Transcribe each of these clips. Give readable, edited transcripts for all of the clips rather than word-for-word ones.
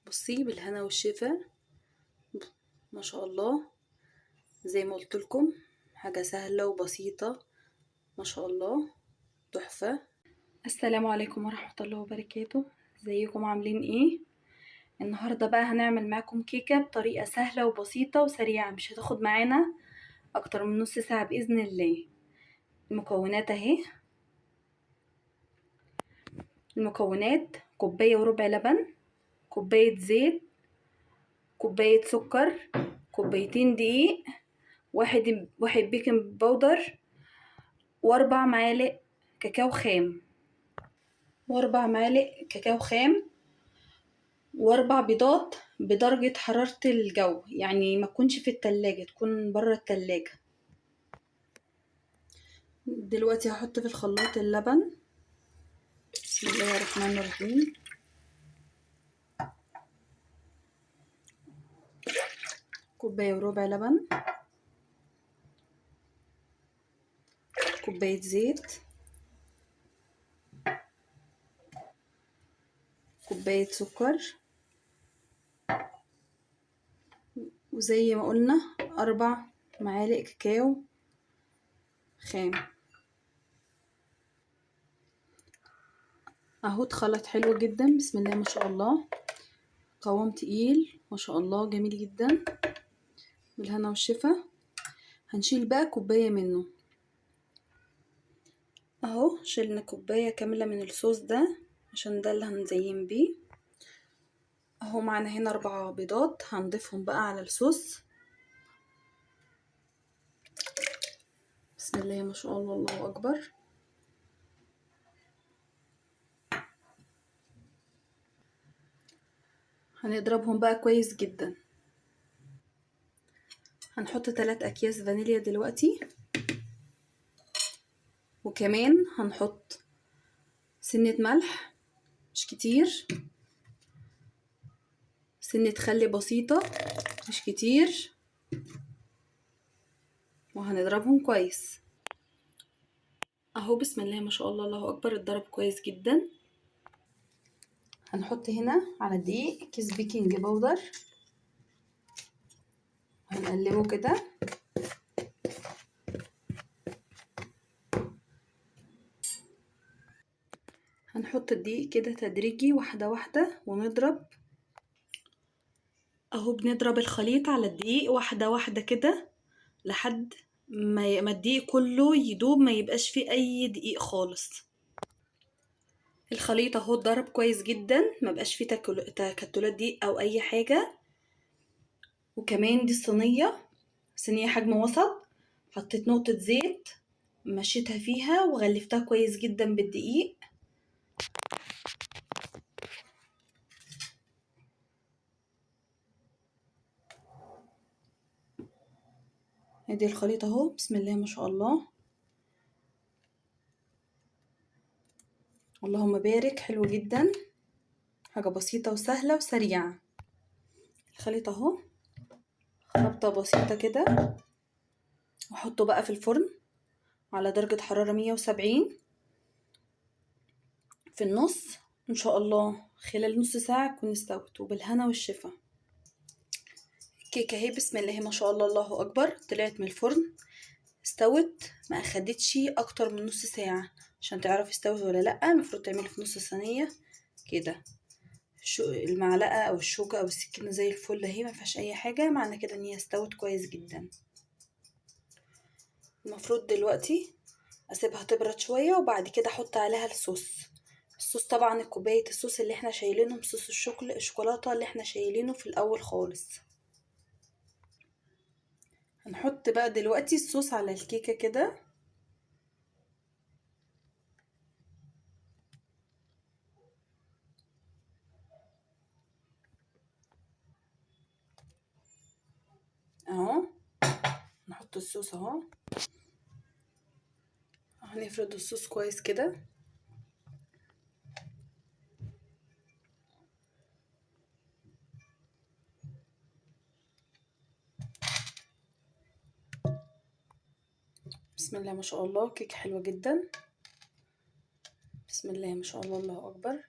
بصي بالهنا والشفا. ما شاء الله، زي ما قلت لكم حاجة سهلة وبسيطة ما شاء الله، تحفة. السلام عليكم ورحمة الله وبركاته، ازيكم عاملين ايه؟ النهاردة بقى هنعمل معاكم كيكة بطريقة سهلة وبسيطة وسريعة، مش هتاخد معانا اكتر من نص ساعة بإذن الله. المكونات اهي. المكونات: كوباية وربع لبن، كوباية زيت، كوباية سكر، كوبايتين دقيق، واحد بيكنج باودر، واربع معالق كاكاو خام، واربع بيضات بدرجة حرارة الجو، يعني ما تكونش في التلاجة، تكون برا التلاجة. دلوقتي هحط في الخلاط اللبن. بسم الله الرحمن الرحيم. كوباية وربع لبن، كوباية زيت، كوباية سكر، وزي ما قلنا 4 معالق كاكاو خام. اهو اتخلط حلو جدا، بسم الله ما شاء الله، قوام تقيل ما شاء الله، جميل جدا، بالهنا والشفا. هنشيل بقى كوباية منه اهو، شيلنا كوباية كاملة من الصوص ده عشان ده اللي هنزين بيه. اهو معنا هنا 4 بيضات هنضيفهم بقى على الصوص. بسم الله ما شاء الله، الله اكبر. هنضربهم بقى كويس جدا. هنحط 3 اكياس فانيليا دلوقتي، وكمان هنحط سنة ملح مش كتير، سنة خل بسيطة مش كتير، وهنضربهم كويس اهو. بسم الله ما شاء الله، الله اكبر، اتضرب كويس جدا. هنحط هنا على الدقيق كيس بيكنج باودر، هنقلبه كده. هنحط الدقيق كده تدريجي واحدة واحدة ونضرب اهو. بنضرب الخليط على الدقيق واحدة واحدة كده لحد ما الدقيق كله يدوب، ما يبقاش فيه اي دقيق خالص. الخليط اهو اتضرب كويس جدا، ما بقاش فيه تكتلات دقيق او اي حاجة. وكمان دي صينية حجم وسط، حطيت نقطة زيت مشيتها فيها وغلفتها كويس جدا بالدقيق. ادي الخليط اهو، بسم الله ما شاء الله، اللهم بارك، حلو جدا، حاجة بسيطة وسهلة وسريعة. الخليط اهو خبطة بسيطة كده، واحطه بقى في الفرن على درجة حرارة 170 في النص، ان شاء الله خلال نص ساعة تكون استوت، وبالهنا والشفا. الكيكة اهي، بسم الله ما شاء الله، الله اكبر، طلعت من الفرن استوت، ما اخدتش اكتر من نص ساعة. عشان تعرفي استوت ولا لا، المفروض تعملي في نص صينية كده، المعلقة او الشوكة او السكينة زي الفل اهي، ما فيهاش اي حاجة، معنى كده ان هي استوت كويس جدا. المفروض دلوقتي اسيبها تبرد شوية، وبعد كده احط عليها الصوص طبعا كوباية الصوص اللي احنا شايلينه، صوص الشوكولاتة اللي احنا شايلينه في الاول خالص. هنحط بقى دلوقتي الصوص على الكيكة كده اهو. نحط الصوص اهو، هنفرد الصوص كويس كده. بسم الله ما شاء الله، كيكة حلوة جدا، بسم الله ما شاء الله، الله اكبر.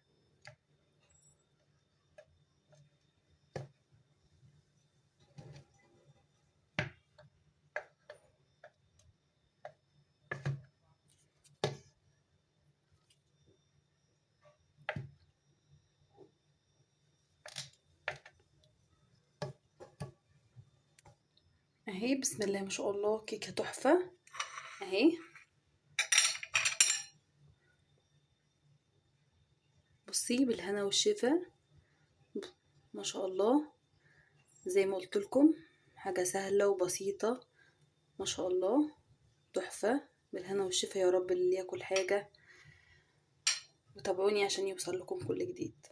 اهي بسم الله ما شاء الله، كيكه تحفه اهي. بصي بالهنا والشفا، ما شاء الله. زي ما قلت لكم حاجه سهله وبسيطه ما شاء الله، تحفه. بالهنا والشفا يا رب اللي ياكل حاجه، وتابعوني عشان يوصل لكم كل جديد.